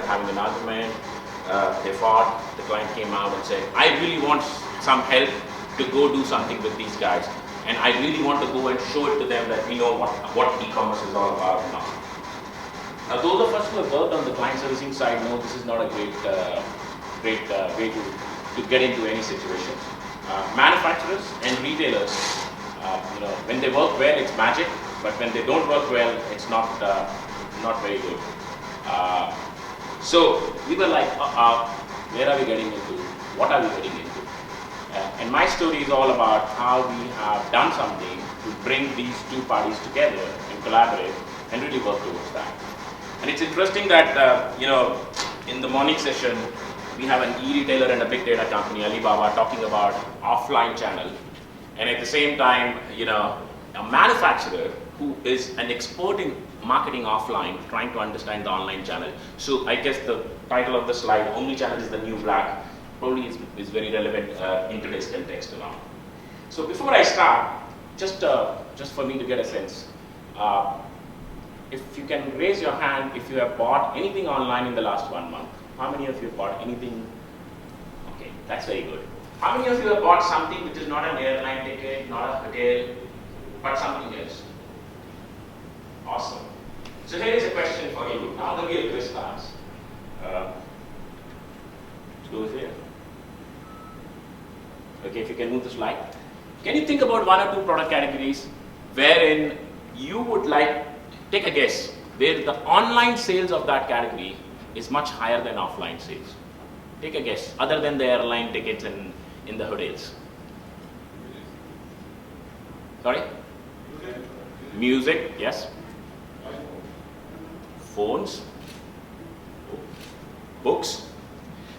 having an argument, they fought, the client came out and said, I really want some help to go do something with these guys, and I really want to go and show it to them that we know what e-commerce is all about now. Now, those of us who have worked on the client servicing side know this is not a great way to get into any situation. Manufacturers and retailers, when they work well, it's magic, but when they don't work well, it's not very good. So we were like, where are we getting into? What are we getting into? And my story is all about how we have done something to bring these two parties together and collaborate and really work towards that. And it's interesting that, in the morning session, we have an e-retailer and a big data company, Alibaba, talking about offline channel. And at the same time, a manufacturer who is an expert in marketing offline, trying to understand the online channel. So I guess the title of the slide, Omni-Channel is the new black, probably is very relevant in today's context now. So before I start, just for me to get a sense, if you can raise your hand if you have bought anything online in the last 1 month. How many of you have bought anything? Okay, that's very good. How many of you have bought something which is not an airline ticket, not a hotel, but something else? Awesome. So here is a question for you. Now the real quiz starts. Let's go here. Okay, if you can move the slide. Can you think about 1 or 2 product categories wherein you would like, take a guess, where the online sales of that category is much higher than offline sales? Take a guess, other than the airline tickets and in the hotels. Sorry? Music, yes. Phones, books.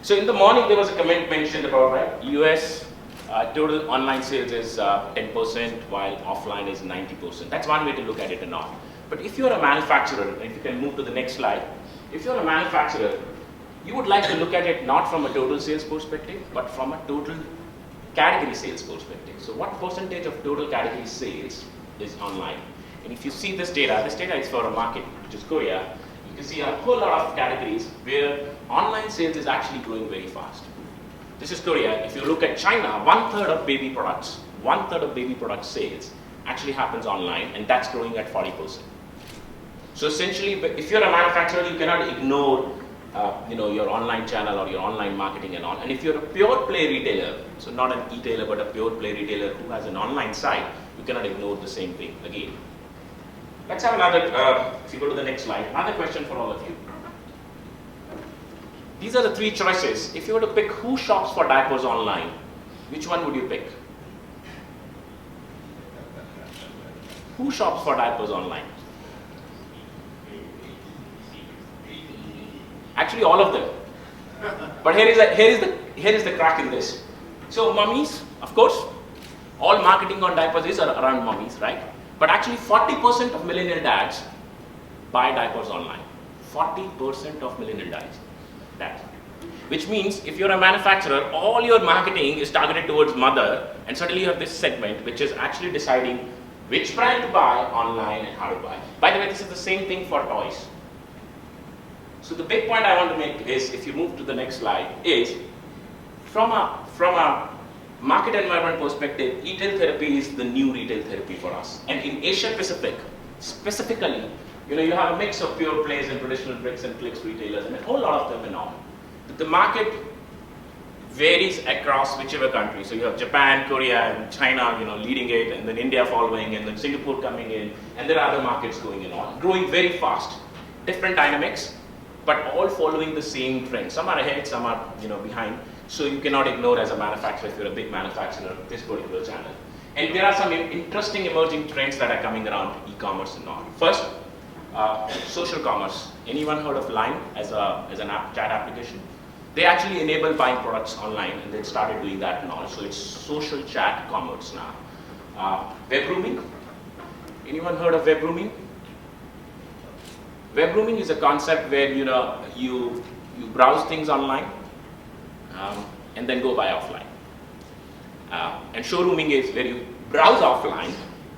So in the morning there was a comment mentioned about, right, US total online sales is 10%, while offline is 90%. That's one way to look at it and all. But if you're a manufacturer, and if you can move to the next slide, if you're a manufacturer, you would like to look at it not from a total sales perspective, but from a total category sales perspective. So what percentage of total category sales is online? And if you see this data is for a market, which is Korea. You can see a whole lot of categories where online sales is actually growing very fast. This is Korea. If you look at China, 1/3 of baby product sales actually happens online, and that's growing at 40%. So essentially, if you're a manufacturer, you cannot ignore your online channel or your online marketing and all. And if you're a pure play retailer, so not an e-tailer but a pure play retailer who has an online site, you cannot ignore the same thing again. Let's have another, if you go to the next slide, another question for all of you. These are the 3 choices. If you were to pick who shops for diapers online, which one would you pick? Who shops for diapers online? Actually, all of them. But here is the crack in this. So mummies, of course, all marketing on diapers is around mummies, right? But actually 40% of millennial dads buy diapers online. 40% of millennial dads. Which means if you're a manufacturer, all your marketing is targeted towards mother, and suddenly you have this segment which is actually deciding which brand to buy online and how to buy. By the way, this is the same thing for toys. So the big point I want to make is, if you move to the next slide, is from a market environment perspective, e-tail therapy is the new retail therapy for us. And in Asia Pacific, specifically, you have a mix of pure plays and traditional bricks and clicks retailers, and a whole lot of them and all. But the market varies across whichever country. So you have Japan, Korea, and China, leading it, and then India following, and then Singapore coming in, and there are other markets going in on, growing very fast. Different dynamics, but all following the same trend. Some are ahead, some are behind. So you cannot ignore, as a manufacturer, if you're a big manufacturer, this particular channel. And there are some interesting emerging trends that are coming around e-commerce and all. First, social commerce. Anyone heard of Line as an chat application? They actually enable buying products online, and they started doing that and all. So it's social chat commerce now. Web grooming. Anyone heard of web grooming? Web grooming is a concept where you browse things online and then go buy offline. And showrooming is where you browse offline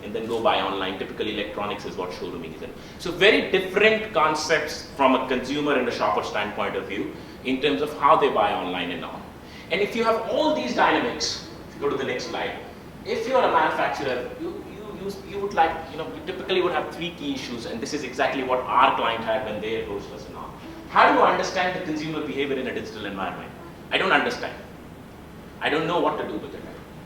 and then go buy online. Typically, electronics is what showrooming is in. So very different concepts from a consumer and a shopper standpoint of view in terms of how they buy online and all. And if you have all these dynamics, if you go to the next slide, if you're a manufacturer, you would like, you typically would have three key issues, and this is exactly what our client had when they approached us and all. How do you understand the consumer behavior in a digital environment? I don't understand. I don't know what to do with it.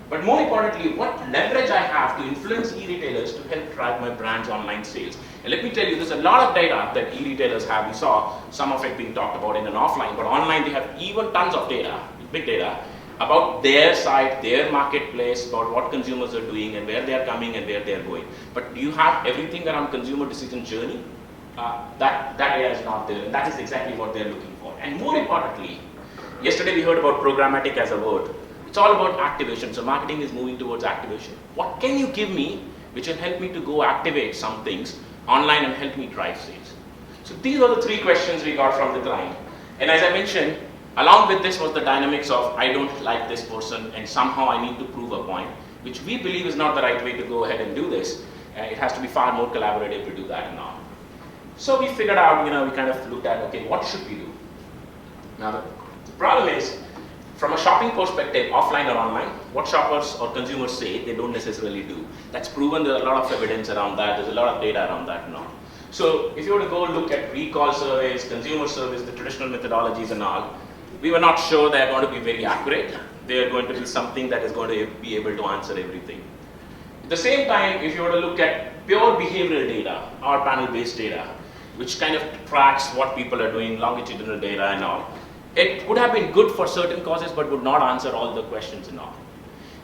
But more importantly, what leverage I have to influence e-retailers to help drive my brand's online sales. And let me tell you, there's a lot of data that e-retailers have. We saw some of it being talked about in an offline, but online they have even tons of data, big data, about their site, their marketplace, about what consumers are doing and where they are coming and where they are going. But do you have everything around consumer decision journey? That data is not there, and that is exactly what they're looking for. And more importantly, yesterday we heard about programmatic as a word. It's all about activation. So marketing is moving towards activation. What can you give me which will help me to go activate some things online and help me drive sales? So these are the three questions we got from the client. And as I mentioned, along with this was the dynamics of I don't like this person and somehow I need to prove a point, which we believe is not the right way to go ahead and do this. It has to be far more collaborative to do that and all. So we figured out, we kind of looked at, okay, what should we do? Now the problem is, from a shopping perspective, offline or online, what shoppers or consumers say, they don't necessarily do. That's proven. There's a lot of evidence around that. There's a lot of data around that and all. So if you were to go look at recall surveys, consumer surveys, the traditional methodologies and all, we were not sure they're going to be very accurate. They're going to be something that is going to be able to answer everything. At the same time, if you were to look at pure behavioral data or panel-based data, which kind of tracks what people are doing, longitudinal data and all, it would have been good for certain causes, but would not answer all the questions and all.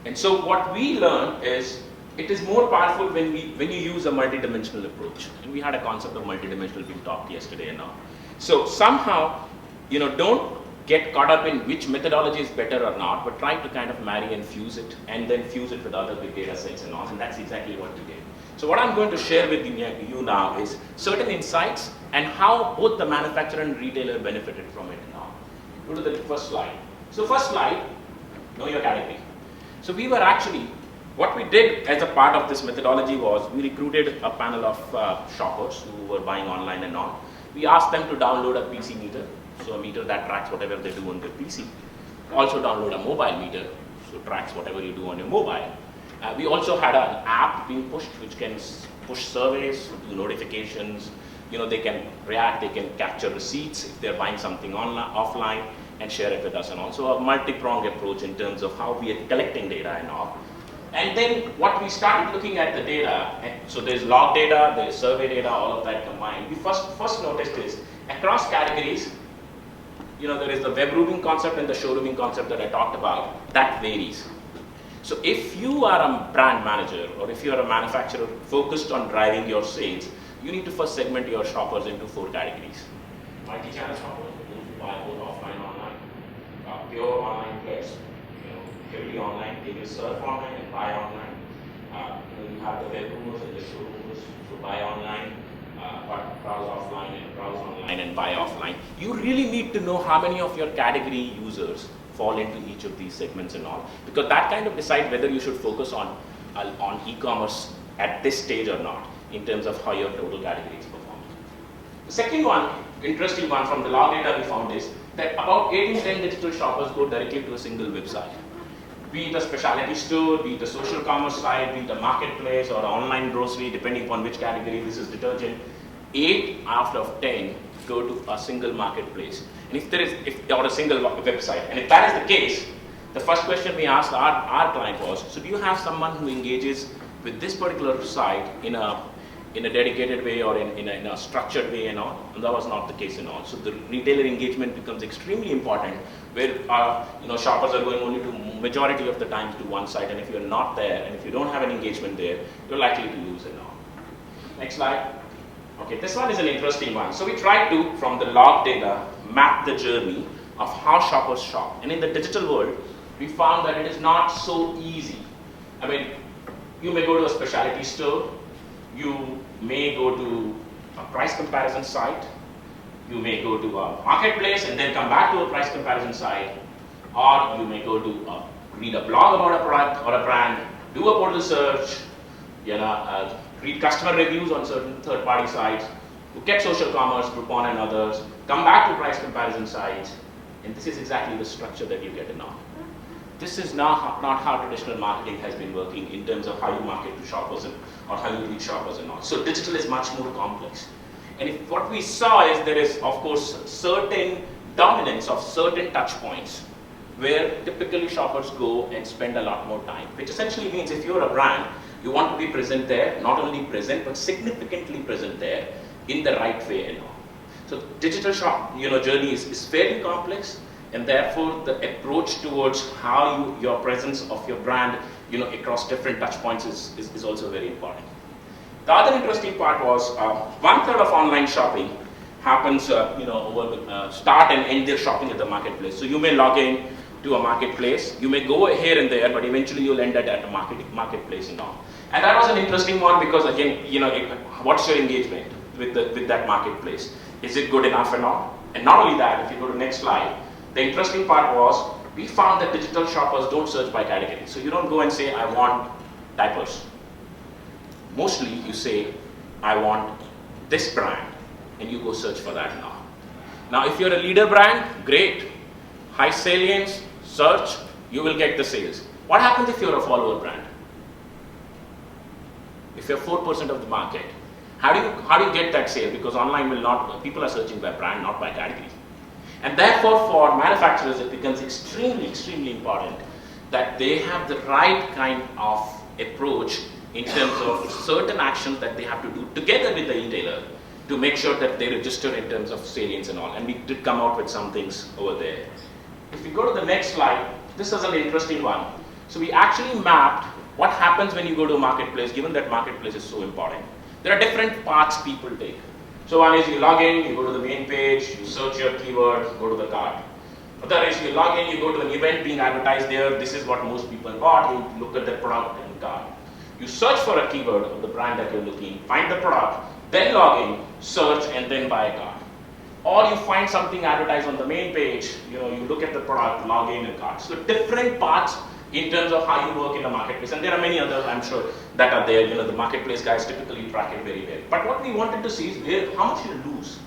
And so what we learned is, it is more powerful when you use a multidimensional approach. And we had a concept of multidimensional being talked yesterday and all. So somehow, don't get caught up in which methodology is better or not, but try to kind of marry and fuse it, and then fuse it with other big data sets and all, and that's exactly what we did. So what I'm going to share with you now is certain insights and how both the manufacturer and retailer benefited from it now. Go to the first slide. So first slide, know your category. So we were actually, what we did as a part of this methodology was we recruited a panel of shoppers who were buying online and all. We asked them to download a PC meter, so a meter that tracks whatever they do on their PC. Also download a mobile meter, so tracks whatever you do on your mobile. We also had an app being pushed which can push surveys, do notifications. They can react, they can capture receipts if they're buying something offline and share it with us, and also a multi-pronged approach in terms of how we are collecting data and all. And then what we started looking at the data, so there's log data, there's survey data, all of that combined. We first noticed is across categories, there is the web rooming concept and the showrooming concept that I talked about, that varies. So if you are a brand manager or if you are a manufacturer focused on driving your sales, you need to first segment your shoppers into 4 categories. Multi-channel shoppers, those who buy both offline and online. Pure online players, heavily online, they will surf online and buy online. You have the web roomers and the showroomers who buy online, but browse offline and browse online and buy offline. You really need to know how many of your category users fall into each of these segments and all, because that kind of decides whether you should focus on e-commerce at this stage or not, in terms of how your total categories perform. The second one, interesting one from the log data we found is that about 8 in 10 digital shoppers go directly to a single website. Be it a specialty store, be it a social commerce site, be it a marketplace or online grocery, depending upon which category this is detergent, 8 out of 10 go to a single marketplace. And or a single website. And if that is the case, the first question we asked our client was, so do you have someone who engages with this particular site in a dedicated way or in a structured way and all? And that was not the case and all. So the retailer engagement becomes extremely important, where shoppers are going only to majority of the times to one site, and if you're not there and if you don't have an engagement there, you're likely to lose and all. Next slide. Okay, this one is an interesting one. So we tried to, from the log data, map the journey of how shoppers shop. And in the digital world, we found that it is not so easy. I mean, you may go to a specialty store, you may go to a price comparison site, you may go to a marketplace and then come back to a price comparison site, or you may go to read a blog about a product or a brand, do a portal search, read customer reviews on certain third-party sites, look at social commerce, Groupon and others, come back to price comparison sites, and this is exactly the structure that you get in now. This is not how traditional marketing has been working in terms of how you market to shoppers or how you reach shoppers and all. So digital is much more complex. And what we saw is there is, of course, certain dominance of certain touch points where typically shoppers go and spend a lot more time, which essentially means if you're a brand, you want to be present there, not only present, but significantly present there in the right way and all. So digital journey is fairly complex, and therefore the approach towards how your presence of your brand across different touch points is also very important. The other interesting part was 1/3 of online shopping happens over the start and end their shopping at the marketplace. So you may log in to a marketplace, you may go here and there, but eventually you'll end at a marketplace and all. And that was an interesting one because again, what's your engagement with that marketplace? Is it good enough and all? And not only that, if you go to the next slide, the interesting part was we found that digital shoppers don't search by category. So you don't go and say, I want diapers. Mostly you say, I want this brand, and you go search for that now. Now if you're a leader brand, great. High salience, search, you will get the sales. What happens if you're a follower brand? If you're 4% of the market, how do you get that sale? Because online people are searching by brand, not by category. And therefore for manufacturers it becomes extremely, extremely important that they have the right kind of approach in terms of certain actions that they have to do together with the retailer to make sure that they register in terms of salience and all. And we did come out with some things over there. If we go to the next slide, this is an interesting one. So we actually mapped what happens when you go to a marketplace, given that marketplace is so important. There are different paths people take. So one is you log in, you go to the main page, you search your keyword, go to the cart. Other is you log in, you go to an event being advertised there, this is what most people bought, you look at the product in the cart. You search for a keyword of the brand that you're looking, find the product, then log in, search, and then buy a cart. Or you find something advertised on the main page, you look at the product, log in and cart. So different paths in terms of how you work in the marketplace. And there are many others, I'm sure, that are there. The marketplace guys typically track it very well. But what we wanted to see is how much you lose.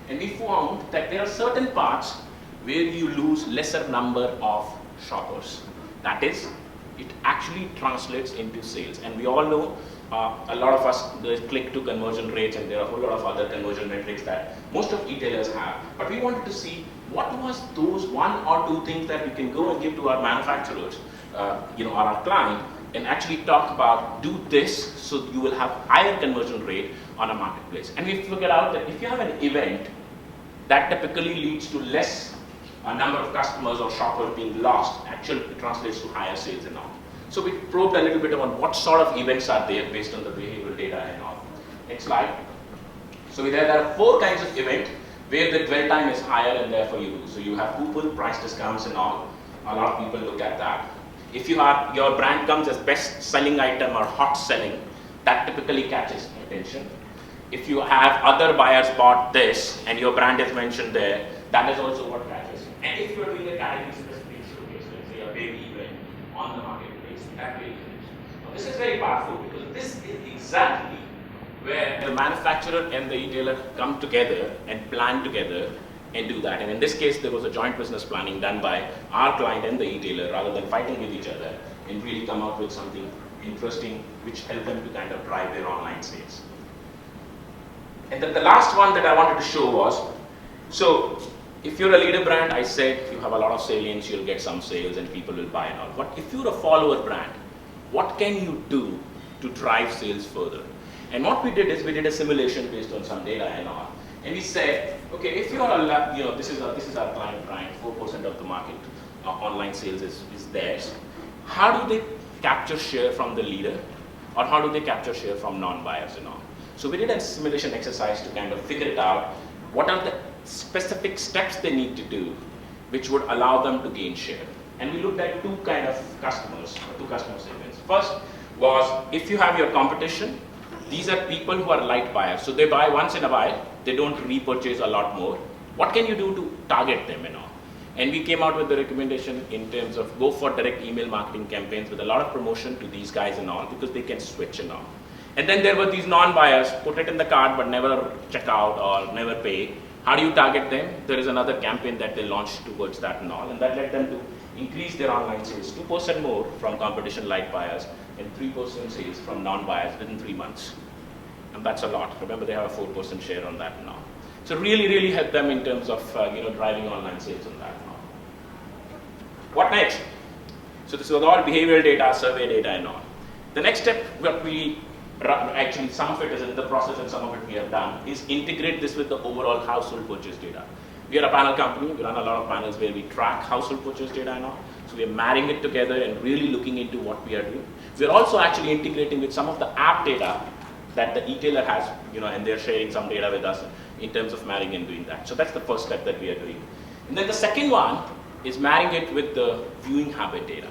And we found that there are certain parts where you lose lesser number of shoppers. That is, it actually translates into sales. And we all know, a lot of us, the click to conversion rates, and there are a whole lot of other conversion metrics that most of retailers have. But we wanted to see what was those 1 or 2 things that we can go and give to our manufacturers, or our client, and actually talk about do this so you will have higher conversion rate on a marketplace. And we figured out that if you have an event, that typically leads to less number of customers or shoppers being lost, actually translates to higher sales and all. So we probed a little bit on what sort of events are there based on the behavioral data and all. Next slide. So there are 4 kinds of event where the dwell time is higher and therefore you lose. So you have coupon, price discounts and all. A lot of people look at that. If your brand comes as best selling item or hot selling, that typically catches attention. If you have other buyers bought this and your brand is mentioned there, that is also what catches. And if you are doing a category specific showcase, let's say a baby event on the marketplace, that will catch. Now this is very powerful because this is exactly where the manufacturer and the retailer come together and plan together and do that. And in this case, there was a joint business planning done by our client and the retailer rather than fighting with each other, and really come out with something interesting which helped them to kind of drive their online sales. And then the last one that I wanted to show was, so if you're a leader brand, I said you have a lot of salience, you'll get some sales and people will buy and all. But if you're a follower brand, what can you do to drive sales further? And what we did is we did a simulation based on some data and all. And we said, okay, if you're a, this is our client brand, 4% of the market online sales is theirs. How do they capture share from the leader, or how do they capture share from non-buyers and all? So we did a simulation exercise to kind of figure it out. What are the specific steps they need to do, which would allow them to gain share? And we looked at 2 kind of customers, or 2 customer segments. First was if you have your competition. These are people who are light buyers. So they buy once in a while, they don't repurchase a lot more. What can you do to target them and all? And we came out with the recommendation in terms of go for direct email marketing campaigns with a lot of promotion to these guys and all, because they can switch and all. And then there were these non-buyers, put it in the cart but never check out or never pay. How do you target them? There is another campaign that they launched towards that and all, and that led them to increase their online sales 2% more from competition light buyers and 3% sales from non-buyers within 3 months. And that's a lot. Remember, they have a 4% share on that now. So really, really help them in terms of driving online sales on that now. What next? So this was all behavioral data, survey data and all. The next step, what we actually, some of it is in the process and some of it we have done, is integrate this with the overall household purchase data. We are a panel company. We run a lot of panels where we track household purchase data and all. So we are marrying it together and really looking into what we are doing. We are also actually integrating with some of the app data that the retailer has, and they're sharing some data with us in terms of marrying and doing that. So that's the first step that we are doing. And then the second one is marrying it with the viewing habit data.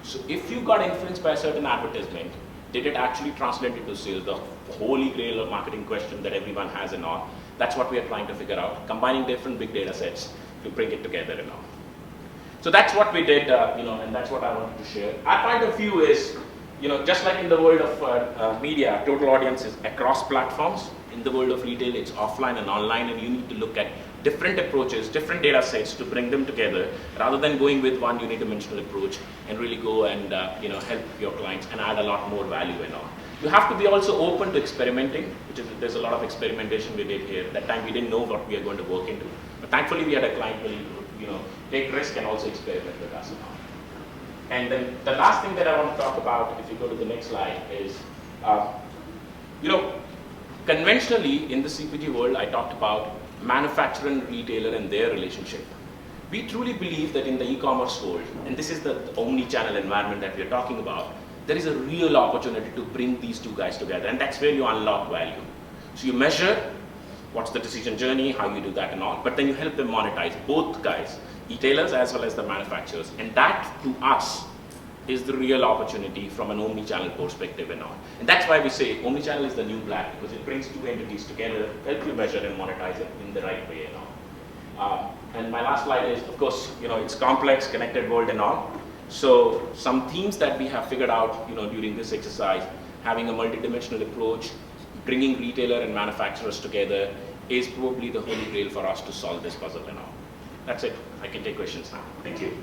So if you got influenced by a certain advertisement, did it actually translate into sales? The holy grail of marketing question that everyone has and all. That's what we are trying to figure out, combining different big data sets to bring it together and all. So that's what we did, and that's what I wanted to share. Our point of view is, just like in the world of media, total audience is across platforms. In the world of retail, it's offline and online, and you need to look at different approaches, different data sets to bring them together. Rather than going with one unidimensional approach and really go and help your clients and add a lot more value and all. You have to be also open to experimenting, there's a lot of experimentation we did here. That time we didn't know what we are going to work into, but thankfully we had a client willing to take risk and also experiment with us. And then the last thing that I want to talk about, if you go to the next slide, is conventionally in the CPG world, I talked about manufacturer and retailer and their relationship. We truly believe that in the e-commerce world, and this is the omni-channel environment that we are talking about, there is a real opportunity to bring these two guys together, and that's where you unlock value. So you measure what's the decision journey, how you do that and all, but then you help them monetize, both guys, retailers as well as the manufacturers, and that to us is the real opportunity from an omni-channel perspective and all. And that's why we say omni-channel is the new black, because it brings two entities together, help you measure and monetize it in the right way and all. And my last slide is, of course, it's complex, connected world and all. So some themes that we have figured out, during this exercise, having a multidimensional approach, bringing retailer and manufacturers together is probably the holy grail for us to solve this puzzle and all. That's it. I can take questions now. Thank you.